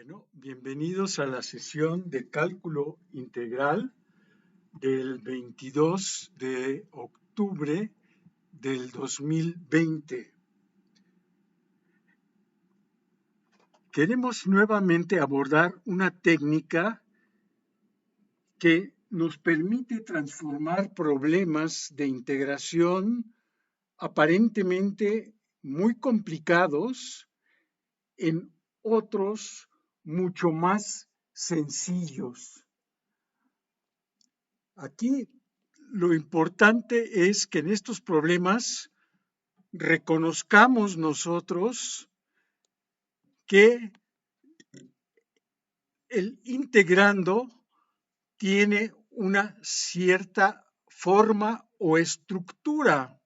Bueno, bienvenidos a la sesión de cálculo integral del 22 de octubre del 2020. Queremos nuevamente abordar una técnica que nos permite transformar problemas de integración aparentemente muy complicados en otros mucho más sencillos. Aquí lo importante es que en estos problemas reconozcamos nosotros que el integrando tiene una cierta forma o estructura,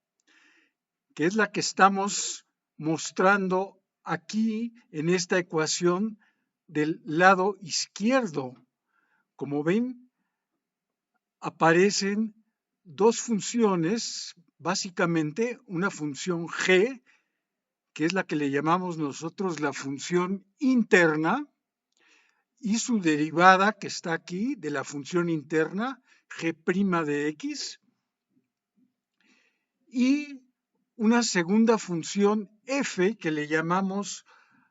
que es la que estamos mostrando aquí en esta ecuación del lado izquierdo. Como ven, aparecen dos funciones, básicamente una función g, que es la que le llamamos nosotros la función interna, y su derivada que está aquí de la función interna, g' de x, y una segunda función f que le llamamos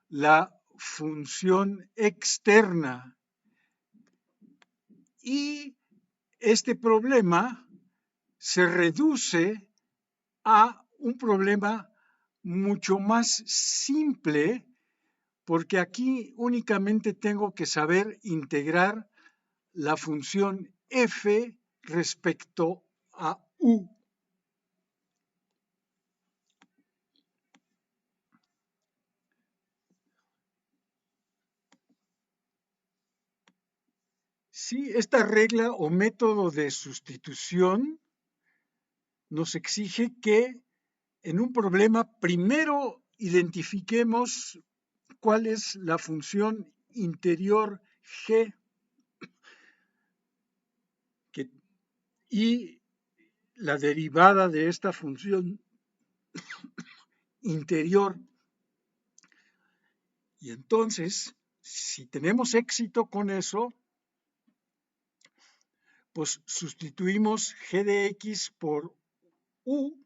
la función externa. Y este problema se reduce a un problema mucho más simple, porque aquí únicamente tengo que saber integrar la función f respecto a u. Sí, esta regla o método de sustitución nos exige que en un problema primero identifiquemos cuál es la función interior g y la derivada de esta función interior. Y entonces, si tenemos éxito con eso, pues sustituimos g de x por u,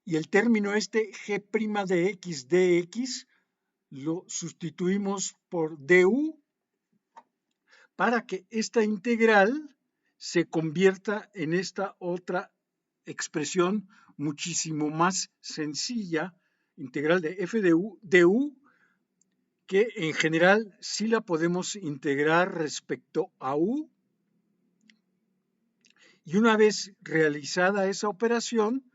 y el término este g' de x dx lo sustituimos por du, para que esta integral se convierta en esta otra expresión muchísimo más sencilla, integral de f de u, du, que en general sí la podemos integrar respecto a u. Y una vez realizada esa operación,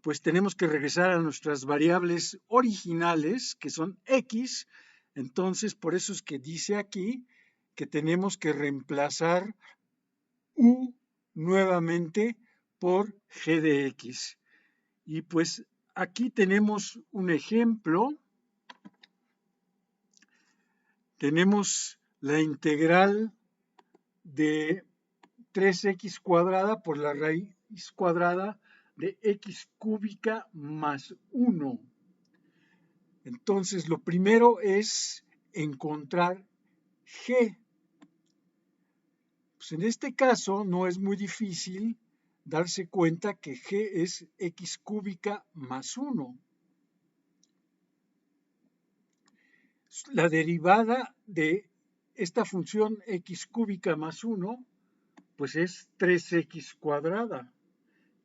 pues tenemos que regresar a nuestras variables originales, que son x. Entonces, por eso es que dice aquí que tenemos que reemplazar u nuevamente por g de x. Y pues aquí tenemos un ejemplo. Tenemos la integral de 3x cuadrada por la raíz cuadrada de x cúbica más 1. Entonces, lo primero es encontrar g. Pues en este caso no es muy difícil darse cuenta que g es x cúbica más 1. La derivada de esta función x cúbica más 1, pues es 3x cuadrada,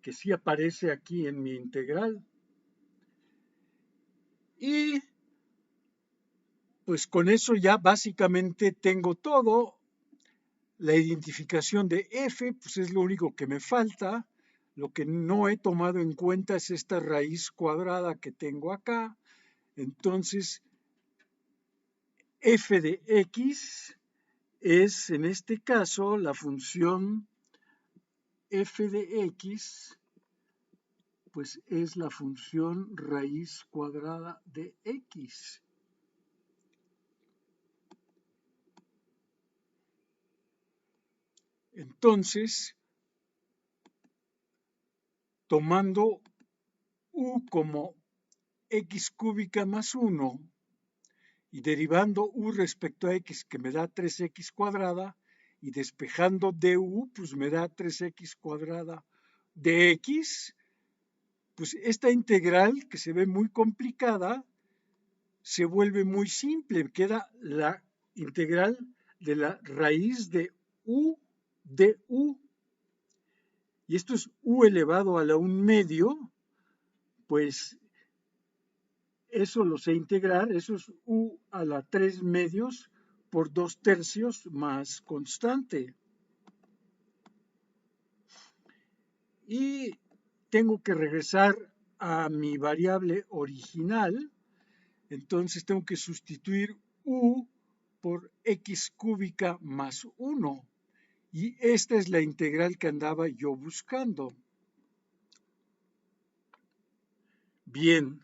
que sí aparece aquí en mi integral. Y pues con eso ya básicamente tengo todo. La identificación de f, pues es lo único que me falta. Lo que no he tomado en cuenta es esta raíz cuadrada que tengo acá. Entonces, f de x es en este caso la función f de x, pues es la función raíz cuadrada de x. Entonces, tomando u como x cúbica más 1 y derivando u respecto a x, que me da 3x cuadrada, y despejando du, pues me da 3x cuadrada de x, pues esta integral, que se ve muy complicada, se vuelve muy simple, queda la integral de la raíz de u de u, y esto es u elevado a la 1/2, pues eso lo sé integrar, eso es u a la 3/2 por 2/3 más constante. Y tengo que regresar a mi variable original, entonces tengo que sustituir u por x cúbica más 1. Y esta es la integral que andaba yo buscando. Bien.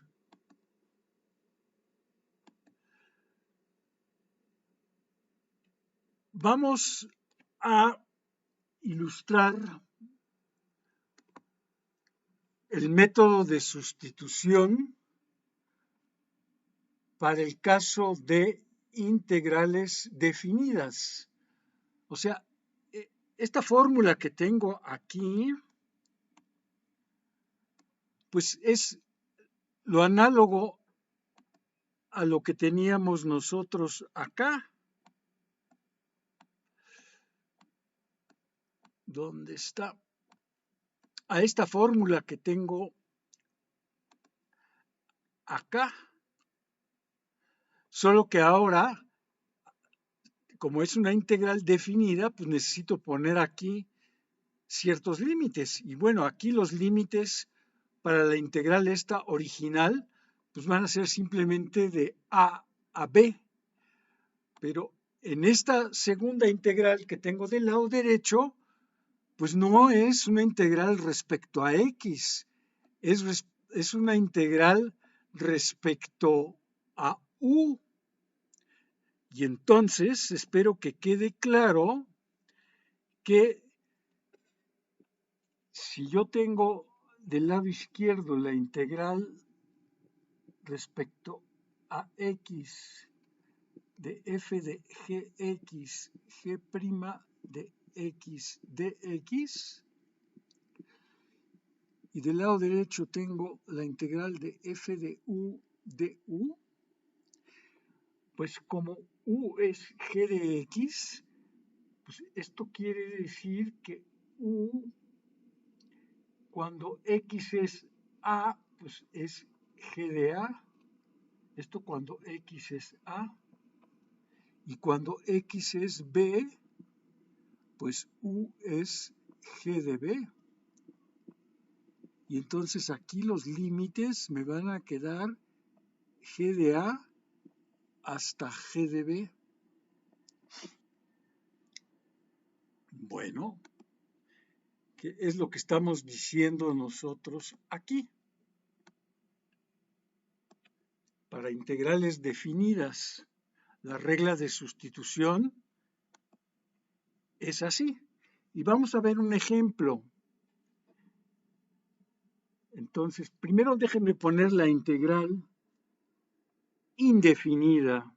Vamos a ilustrar el método de sustitución para el caso de integrales definidas. O sea, esta fórmula que tengo aquí, pues es lo análogo a lo que teníamos nosotros acá. ¿Dónde está? A esta fórmula que tengo acá. Solo que ahora, como es una integral definida, pues necesito poner aquí ciertos límites. Y bueno, aquí los límites para la integral esta original, pues van a ser simplemente de a b. Pero en esta segunda integral que tengo del lado derecho, pues no es una integral respecto a x, es una integral respecto a u. Y entonces espero que quede claro que si yo tengo del lado izquierdo la integral respecto a x de f de gx, g' de x dx, y del lado derecho tengo la integral de f de u du, pues como u es g de x, pues esto quiere decir que u, cuando x es a, pues es g de a, esto cuando x es a, y cuando x es b, pues u es g de b. Y entonces aquí los límites me van a quedar g de a hasta g de b. Bueno, ¿qué es lo que estamos diciendo nosotros aquí? Para integrales definidas, la regla de sustitución es así. Y vamos a ver un ejemplo. Entonces, primero déjenme poner la integral indefinida,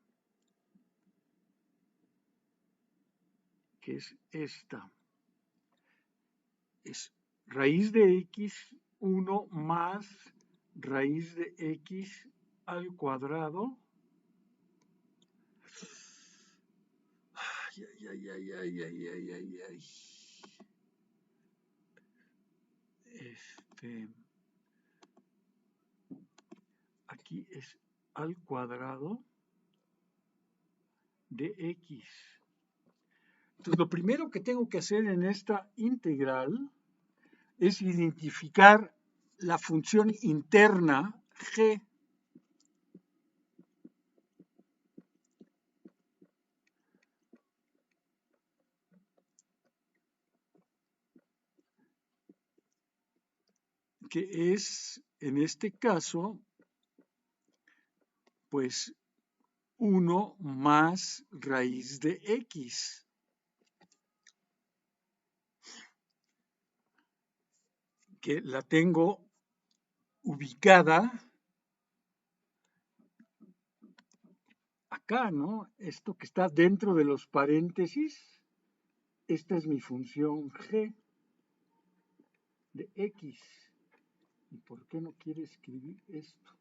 que es esta. Es raíz de x, 1 más raíz de x al cuadrado. Aquí es al cuadrado de x. Entonces, lo primero que tengo que hacer en esta integral es identificar la función interna g. Que es, en este caso, pues 1 más raíz de x. Que la tengo ubicada acá, ¿no? Esto que está dentro de los paréntesis, esta es mi función g de x. ¿Y por qué no quiere escribir esto?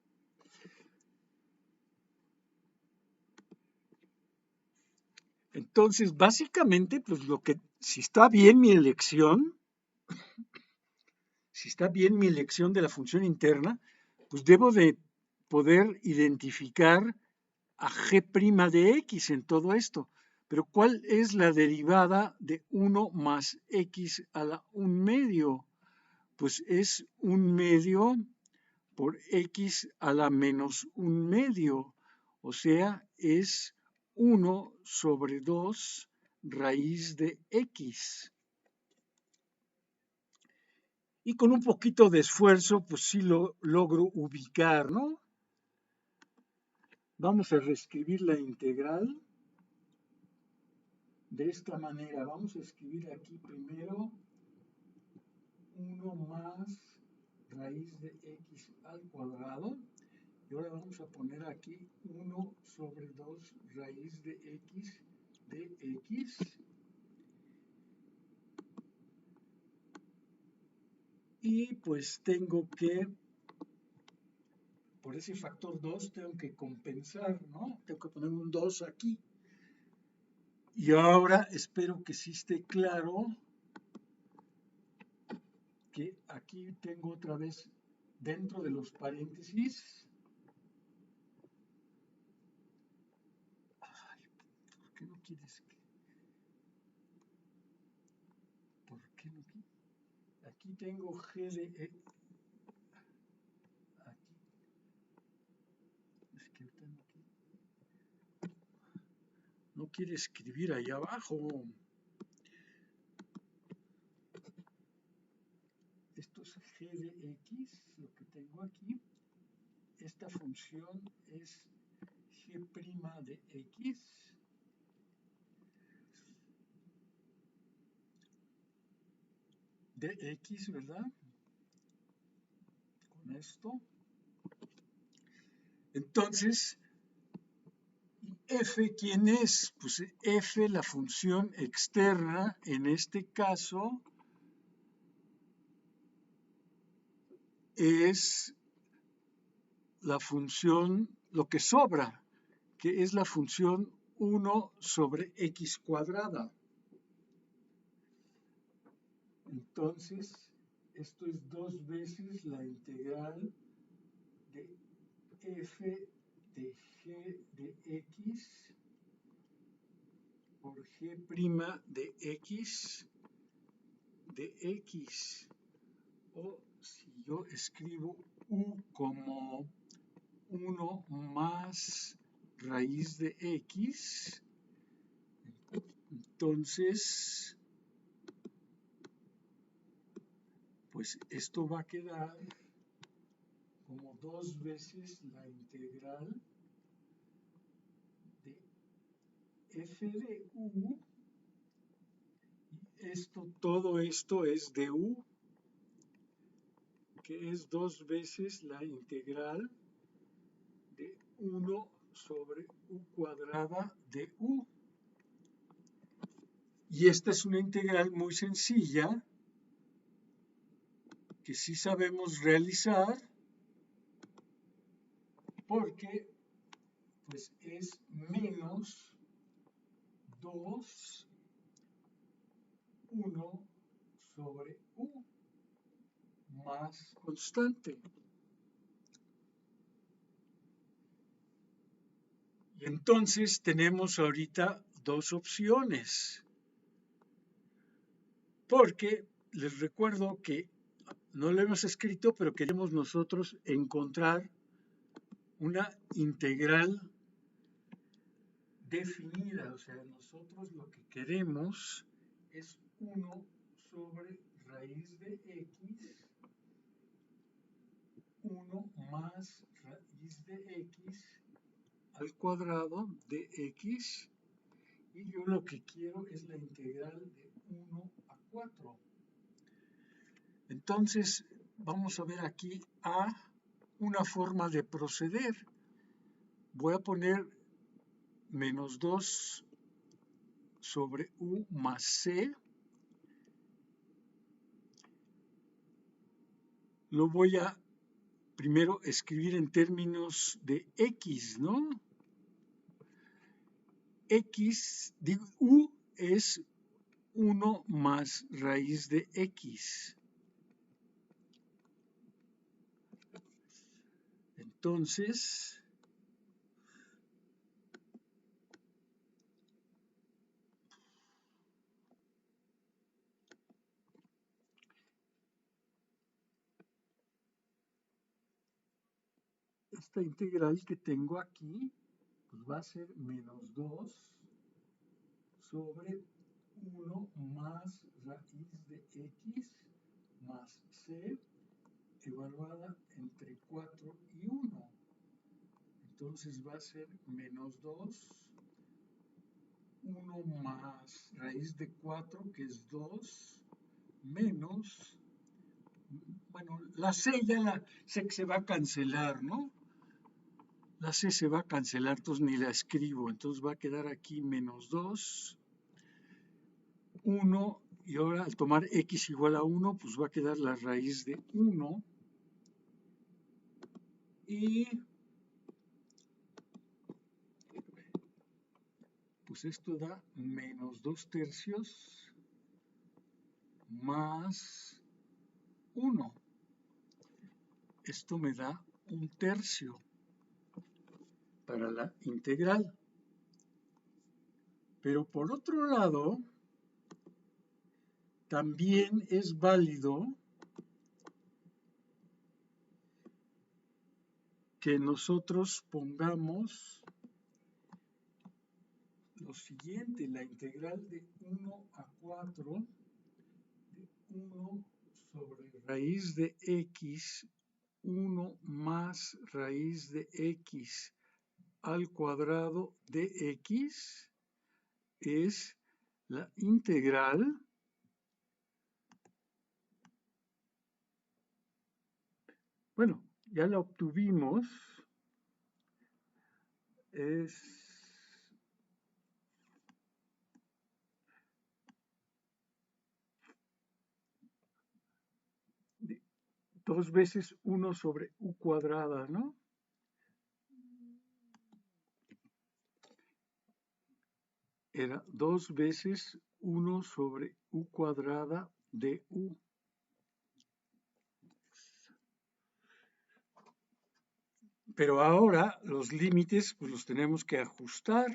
Entonces, básicamente, pues si está bien mi elección, de la función interna, pues debo de poder identificar a g' de x en todo esto. Pero ¿cuál es la derivada de 1 más x a la 1/2? Pues es 1/2 por x a la menos 1/2. O sea, es 1 sobre 2 raíz de x. Y con un poquito de esfuerzo, pues sí lo logro ubicar, ¿no? Vamos a reescribir la integral de esta manera. Vamos a escribir aquí primero 1 más raíz de x al cuadrado. Y ahora vamos a poner aquí 1 sobre 2 raíz de x de x. Y pues tengo que, por ese factor 2, tengo que compensar, ¿no? Tengo que poner un 2 aquí. Y ahora espero que sí esté claro que aquí tengo otra vez dentro de los paréntesis. Ay, ¿por qué no quieres que? ¿Por qué no quieres? Aquí tengo g de e. Aquí. Es que ahorita no quiere escribir ahí abajo. Esto es g de x, lo que tengo aquí. Esta función es g' de x. De x, ¿verdad? Con esto. Entonces, f, ¿quién es? Pues f, la función externa, en este caso, es la función, lo que sobra, que es la función 1 sobre x cuadrada. Entonces, esto es 2 veces la integral de f de g de x por g' de x de x. O si yo escribo u como 1 más raíz de x, entonces, pues esto va a quedar como 2 veces la integral de f de u, y todo esto es de u, que es 2 veces la integral de 1 sobre u cuadrada de u. Y esta es una integral muy sencilla que sí sabemos realizar porque pues es menos 2, 1 sobre u más constante. Y entonces tenemos ahorita dos opciones. Porque les recuerdo que no lo hemos escrito, pero queremos nosotros encontrar una integral definida. O sea, nosotros lo que queremos es 1 sobre raíz de x, 1 más raíz de x al cuadrado de x, y yo lo que quiero es la integral de 1 a 4. Entonces, vamos a ver aquí una forma de proceder. Voy a poner menos 2 sobre u más c. Lo voy a primero escribir en términos de x, ¿no? X, digo, u es 1 más raíz de x. Entonces, esta integral que tengo aquí, pues va a ser menos 2 sobre 1 más raíz de x más c evaluada entre 4 y 1. Entonces va a ser menos 2, 1 más raíz de 4, que es 2, menos, bueno, la c ya la sé que se va a cancelar, ¿no? La c se va a cancelar, entonces ni la escribo, entonces va a quedar aquí menos 2, 1, y ahora al tomar x igual a 1, pues va a quedar la raíz de 1, y pues esto da menos 2 tercios más 1. Esto me da 1 tercio para la integral. Pero por otro lado, también es válido que nosotros pongamos lo siguiente: la integral de 1 a 4 de 1 sobre raíz de x, 1 más raíz de x al cuadrado de x es la integral bueno, ya la obtuvimos, es de 2 veces 1 sobre u cuadrada, ¿no? Era 2 veces 1 sobre u cuadrada de u. Pero ahora los límites pues los tenemos que ajustar.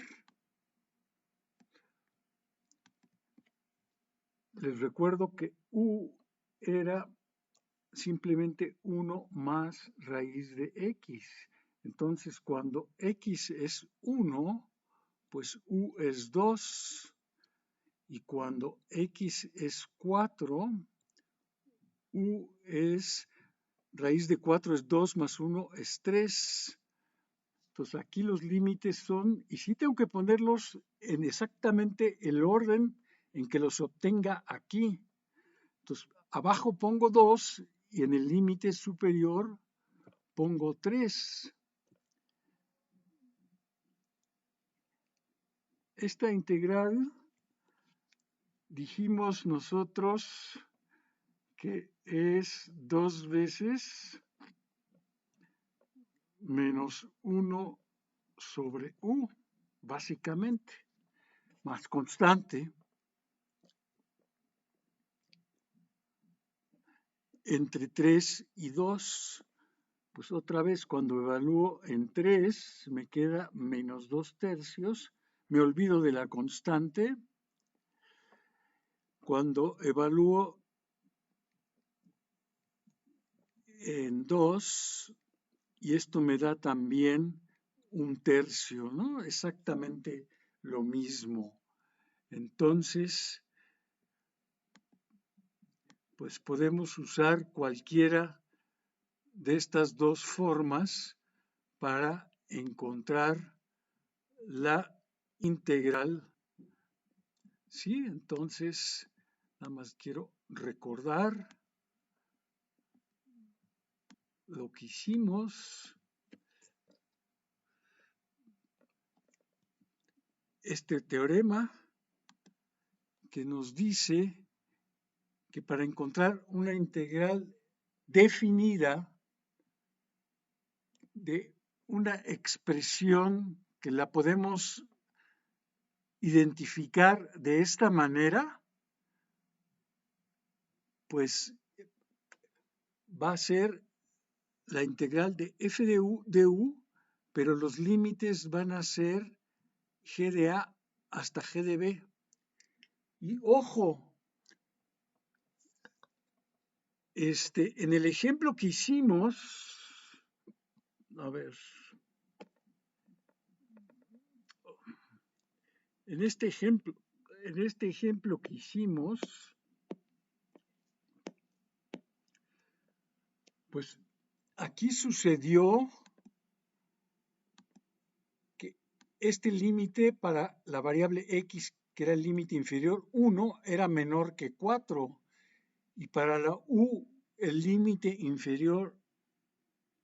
Les recuerdo que u era simplemente 1 más raíz de x. Entonces, cuando x es 1, pues u es 2. Y cuando x es 4, u es, raíz de 4 es 2 más 1 es 3. Entonces aquí los límites son, y sí tengo que ponerlos en exactamente el orden en que los obtenga aquí. Entonces abajo pongo 2 y en el límite superior pongo 3. Esta integral dijimos nosotros que es 2 veces menos 1 sobre u, básicamente, más constante, entre 3 y 2. Pues otra vez, cuando evalúo en 3, me queda menos 2 tercios. Me olvido de la constante. Cuando evalúo en 2, y esto me da también 1 tercio, ¿no? Exactamente lo mismo. Entonces, pues podemos usar cualquiera de estas dos formas para encontrar la integral. Sí, entonces nada más quiero recordar lo que hicimos. este teorema que nos dice que para encontrar una integral definida de una expresión que la podemos identificar de esta manera, pues va a ser la integral de f de u, pero los límites van a ser g de a hasta g de b. Y ojo, en el ejemplo que hicimos, a ver, en este ejemplo que hicimos, pues aquí sucedió que este límite para la variable x, que era el límite inferior, 1, era menor que 4. Y para la u, el límite inferior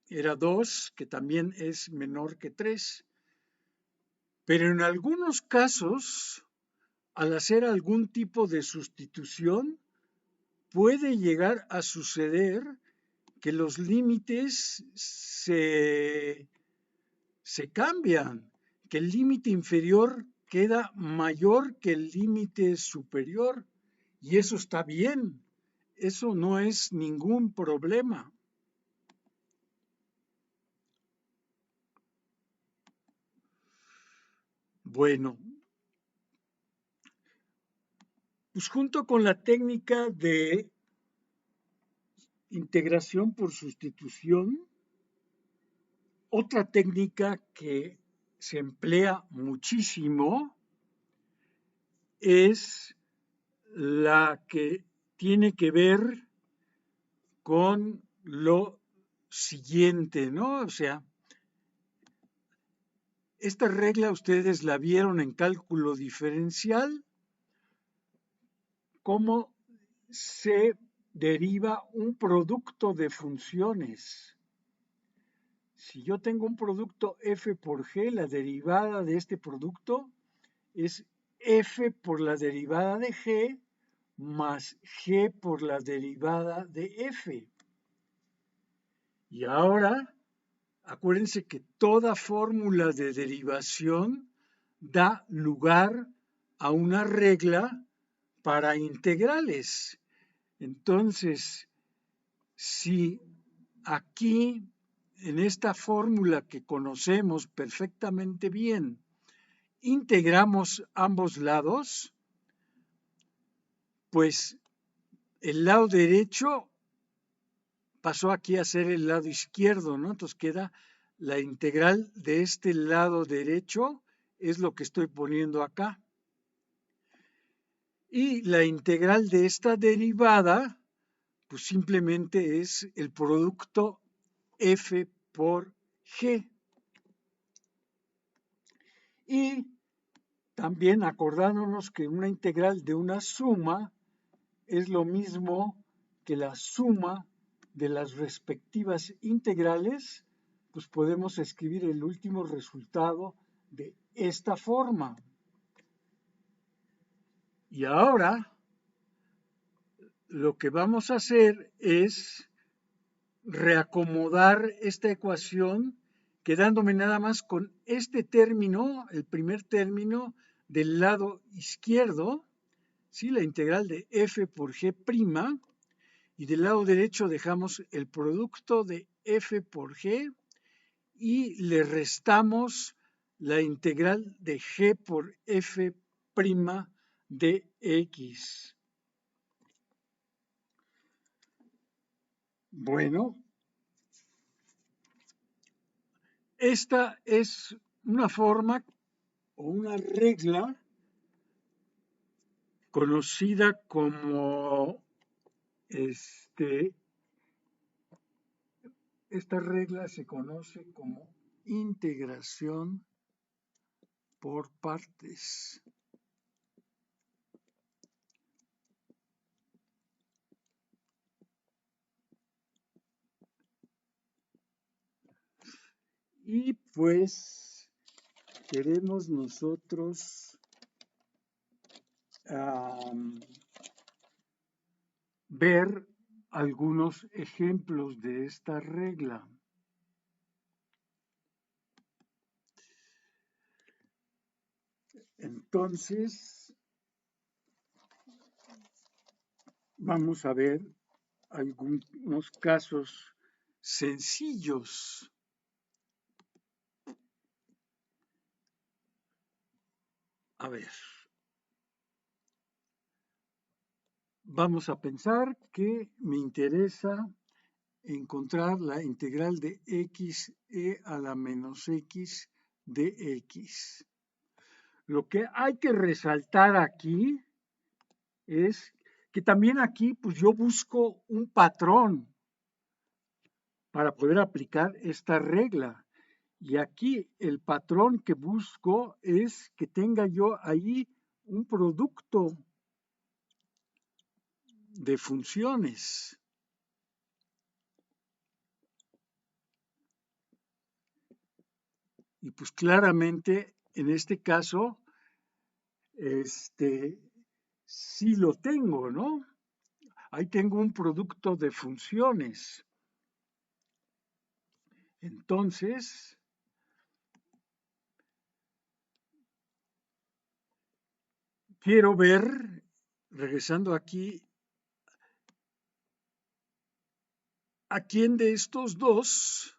era 2, que también es menor que 3. Pero en algunos casos, al hacer algún tipo de sustitución, puede llegar a suceder que los límites se cambian, que el límite inferior queda mayor que el límite superior, y eso está bien, eso no es ningún problema. Bueno, pues junto con la técnica de integración por sustitución, otra técnica que se emplea muchísimo es la que tiene que ver con lo siguiente, ¿no? O sea, esta regla ustedes la vieron en cálculo diferencial, cómo se deriva un producto de funciones. Si yo tengo un producto f por g, la derivada de este producto es f por la derivada de g más g por la derivada de f. Y ahora, acuérdense que toda fórmula de derivación da lugar a una regla para integrales. Entonces, si aquí, en esta fórmula que conocemos perfectamente bien, integramos ambos lados, pues el lado derecho pasó aquí a ser el lado izquierdo, ¿no? Entonces queda la integral de este lado derecho, es lo que estoy poniendo acá. Y la integral de esta derivada, pues simplemente es el producto f por g. Y también acordándonos que una integral de una suma es lo mismo que la suma de las respectivas integrales, pues podemos escribir el último resultado de esta forma. Y ahora lo que vamos a hacer es reacomodar esta ecuación, quedándome nada más con este término, el primer término del lado izquierdo, ¿sí? La integral de f por g', y del lado derecho dejamos el producto de f por g y le restamos la integral de g por f' de x. Bueno, esta es una forma o una regla conocida como esta regla se conoce como integración por partes. Y pues queremos nosotros ver algunos ejemplos de esta regla. Entonces, vamos a ver algunos casos sencillos. A ver, vamos a pensar que me interesa encontrar la integral de x e a la menos x de x. Lo que hay que resaltar aquí es que también aquí pues yo busco un patrón para poder aplicar esta regla. Y aquí el patrón que busco es que tenga yo ahí un producto de funciones. Y pues claramente en este caso, sí lo tengo, ¿no? Ahí tengo un producto de funciones. Entonces, quiero ver, regresando aquí, a quién de estos dos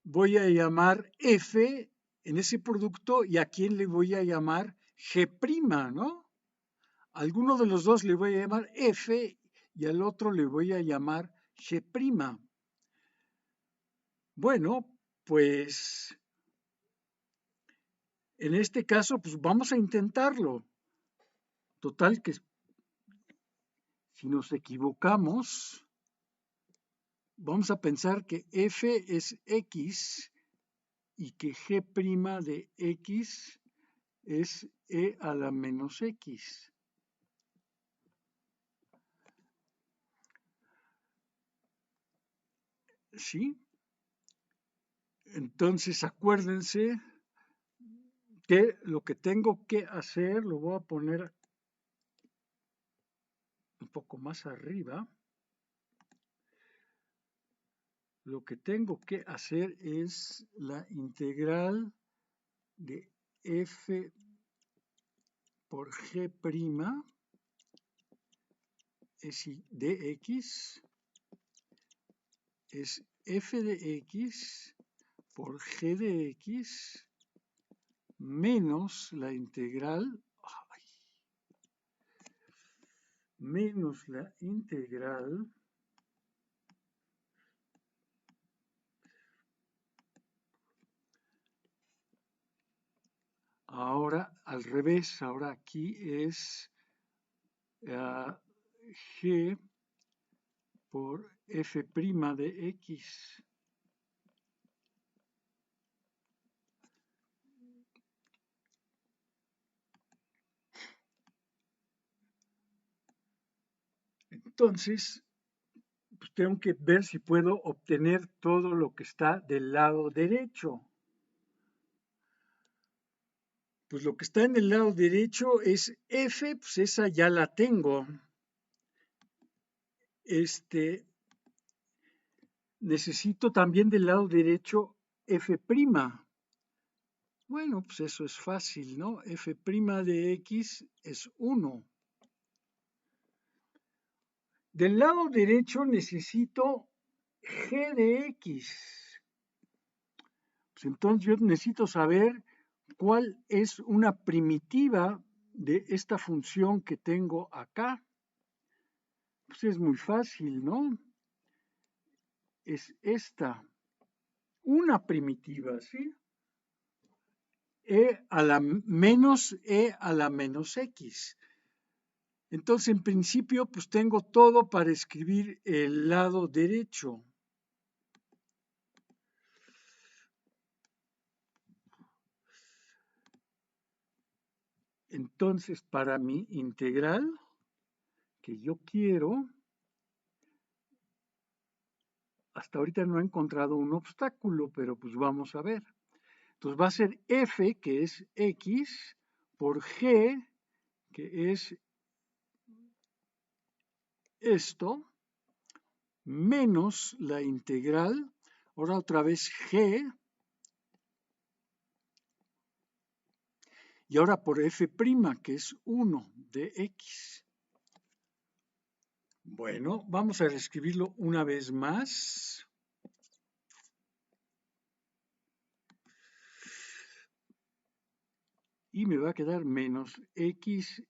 voy a llamar F en ese producto y a quién le voy a llamar G', ¿no? A alguno de los dos le voy a llamar F y al otro le voy a llamar G'. Bueno, pues en este caso, pues vamos a intentarlo. Total que si nos equivocamos, vamos a pensar que F es X y que G' de X es E a la menos X. ¿Sí? Entonces, acuérdense que lo que tengo que hacer, lo voy a poner un poco más arriba. Lo que tengo que hacer es la integral de F por G' de X es F de X por G de X menos la integral, ahora al revés, ahora aquí es G por F' de X. Entonces, pues tengo que ver si puedo obtener todo lo que está del lado derecho. Pues lo que está en el lado derecho es F, pues esa ya la tengo. Necesito también del lado derecho F'. Bueno, pues eso es fácil, ¿no? F' de X es 1. Del lado derecho necesito G de X. Pues entonces yo necesito saber cuál es una primitiva de esta función que tengo acá. Pues es muy fácil, ¿no? Es esta, una primitiva, ¿sí? E a la menos X. Entonces, en principio, pues tengo todo para escribir el lado derecho. Entonces, para mi integral que yo quiero, hasta ahorita no he encontrado un obstáculo, pero pues vamos a ver. Entonces va a ser f, que es x, por g, que es esto, menos la integral, ahora otra vez g, y ahora por f', que es 1 de x. Bueno, vamos a reescribirlo una vez más. Y me va a quedar menos x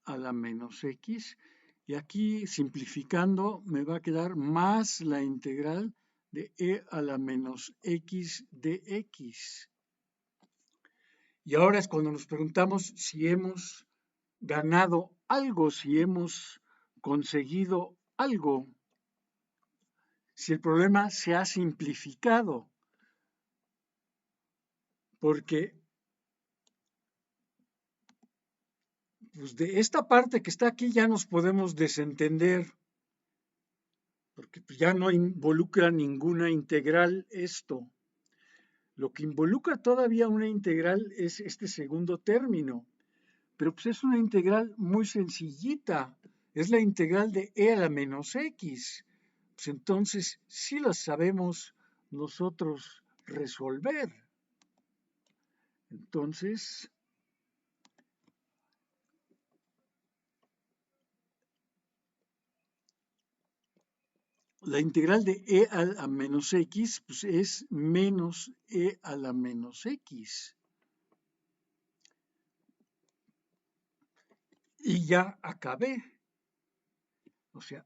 a la menos x. Y aquí, simplificando, me va a quedar más la integral de a la menos x de x. Y ahora es cuando nos preguntamos si hemos ganado algo, si hemos conseguido algo, si el problema se ha simplificado. Porque pues de esta parte que está aquí ya nos podemos desentender, porque ya no involucra ninguna integral esto. Lo que involucra todavía una integral es este segundo término, pero pues es una integral muy sencillita, es la integral de e a la menos x. Pues entonces sí la sabemos nosotros resolver. Entonces, la integral de e a la menos x pues es menos e a la menos x. Y ya acabé. O sea,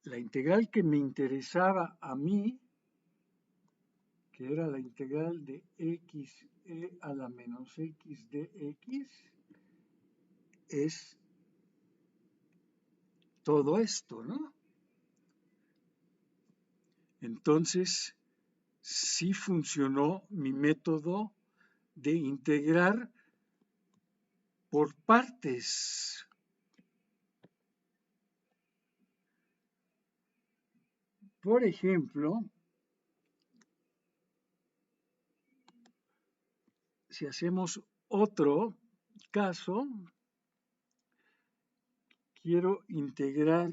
la integral que me interesaba a mí, que era la integral de x e a la menos x de x, es todo esto, ¿no? Entonces, sí funcionó mi método de integrar por partes. Por ejemplo, si hacemos otro caso, quiero integrar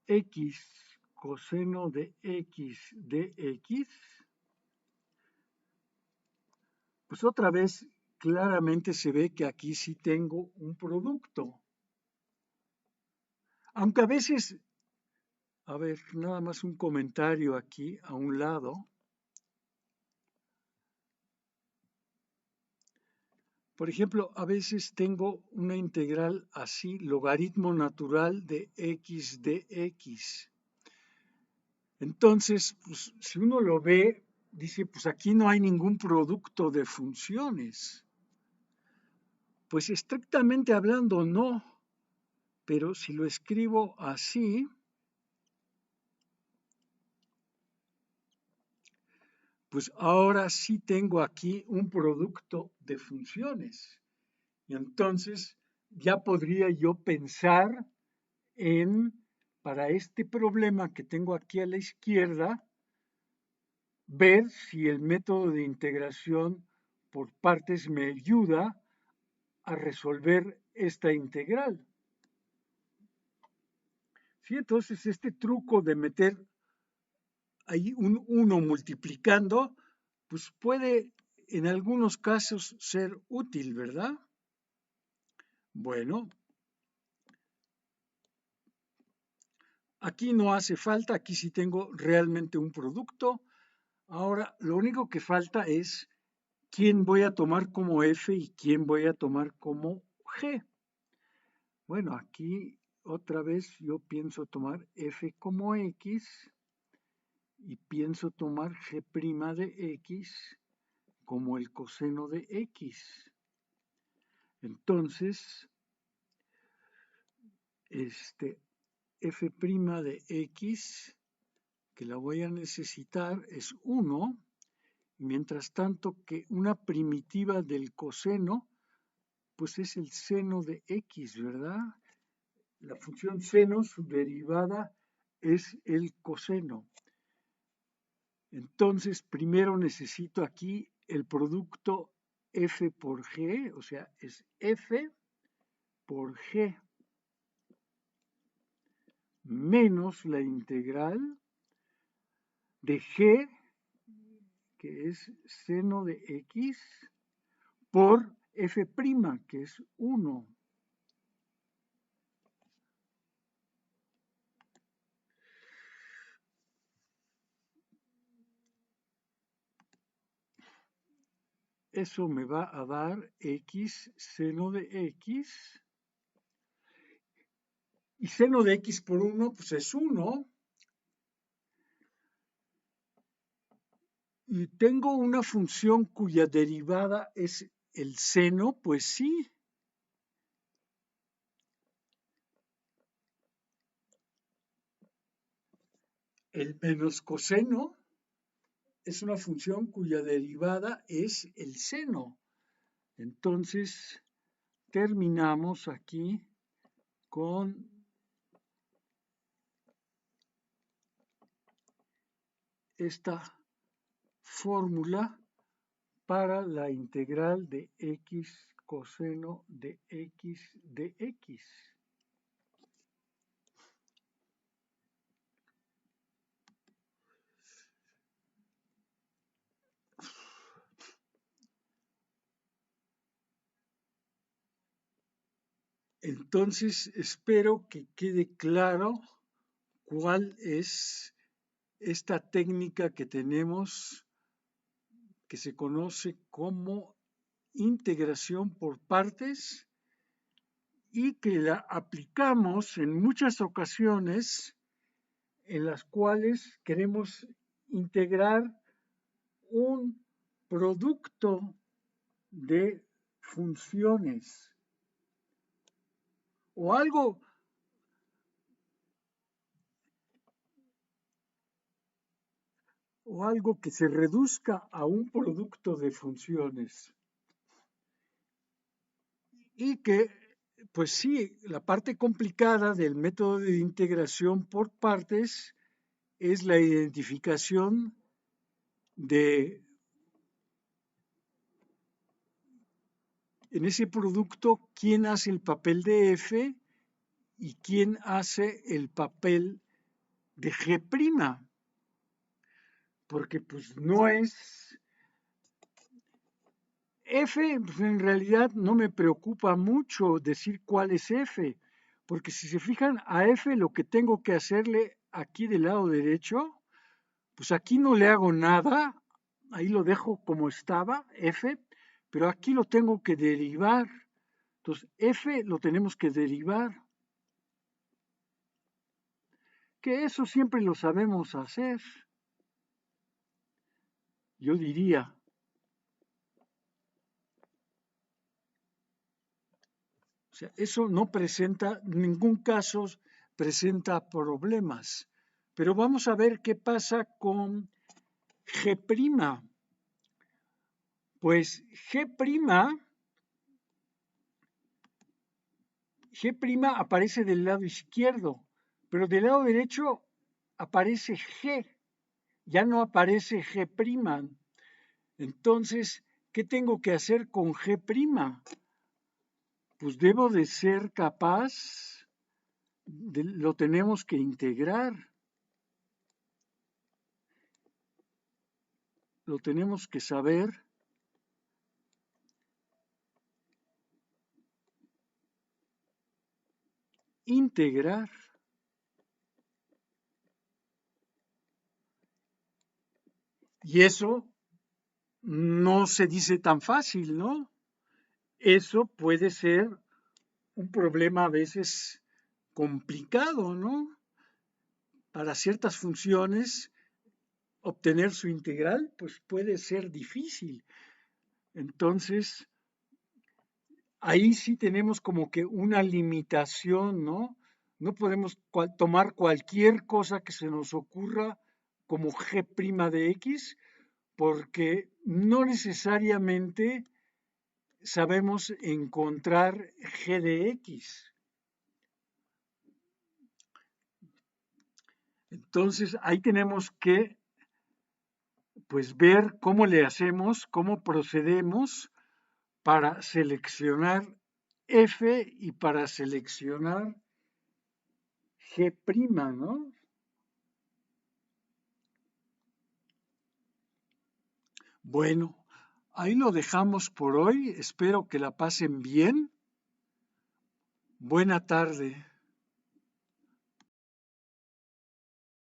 x coseno de x de x, pues otra vez claramente se ve que aquí sí tengo un producto. Aunque a veces, a ver, nada más un comentario aquí a un lado. Por ejemplo, a veces tengo una integral así, logaritmo natural de x de x. Entonces, pues, si uno lo ve, dice, pues aquí no hay ningún producto de funciones. Pues estrictamente hablando, no. Pero si lo escribo así, pues ahora sí tengo aquí un producto de funciones. Y entonces ya podría yo pensar en, para este problema que tengo aquí a la izquierda, ver si el método de integración por partes me ayuda a resolver esta integral. ¿Sí? Entonces este truco de meter ahí un 1 multiplicando, pues puede en algunos casos ser útil, ¿verdad? Bueno, aquí no hace falta, aquí sí tengo realmente un producto. Ahora, lo único que falta es quién voy a tomar como f y quién voy a tomar como g. Bueno, aquí otra vez yo pienso tomar f como x y pienso tomar g' de x como el coseno de x. Entonces, f' de x, que la voy a necesitar, es 1, mientras tanto que una primitiva del coseno, pues es el seno de x, ¿verdad? La función seno, su derivada es el coseno. Entonces, primero necesito aquí el producto f por g, o sea, es f por g menos la integral de g, que es seno de x, por f', que es 1. Eso me va a dar x seno de x. Y seno de x por 1, pues es 1. Y tengo una función cuya derivada es el seno, pues sí. El menos coseno es una función cuya derivada es el seno. Entonces, terminamos aquí con esta fórmula para la integral de x coseno de x de x. Entonces, espero que quede claro cuál es esta técnica que tenemos, que se conoce como integración por partes y que la aplicamos en muchas ocasiones en las cuales queremos integrar un producto de funciones o algo que se reduzca a un producto de funciones. Y que, pues sí, la parte complicada del método de integración por partes es la identificación de, en ese producto, quién hace el papel de f y quién hace el papel de g', porque pues no es f, pues en realidad no me preocupa mucho decir cuál es f, porque si se fijan a f lo que tengo que hacerle aquí del lado derecho, pues aquí no le hago nada, ahí lo dejo como estaba, f, pero aquí lo tengo que derivar. Entonces, f lo tenemos que derivar. Que eso siempre lo sabemos hacer. Yo diría. O sea, eso no presenta, en ningún caso presenta problemas. Pero vamos a ver qué pasa con G'. Pues G' aparece del lado izquierdo, pero del lado derecho aparece G, ya no aparece G'. Entonces, ¿qué tengo que hacer con G'? Pues debo de ser capaz, lo tenemos que integrar. Lo tenemos que saber integrar. Y eso no se dice tan fácil, ¿no? Eso puede ser un problema a veces complicado, ¿no? Para ciertas funciones, obtener su integral, pues puede ser difícil. Entonces, ahí sí tenemos como que una limitación, ¿no? No podemos tomar cualquier cosa que se nos ocurra como G' de X, porque no necesariamente sabemos encontrar g de x. Entonces, ahí tenemos que pues ver cómo le hacemos, cómo procedemos para seleccionar f y para seleccionar g', ¿no? Bueno, ahí lo dejamos por hoy. Espero que la pasen bien. Buena tarde.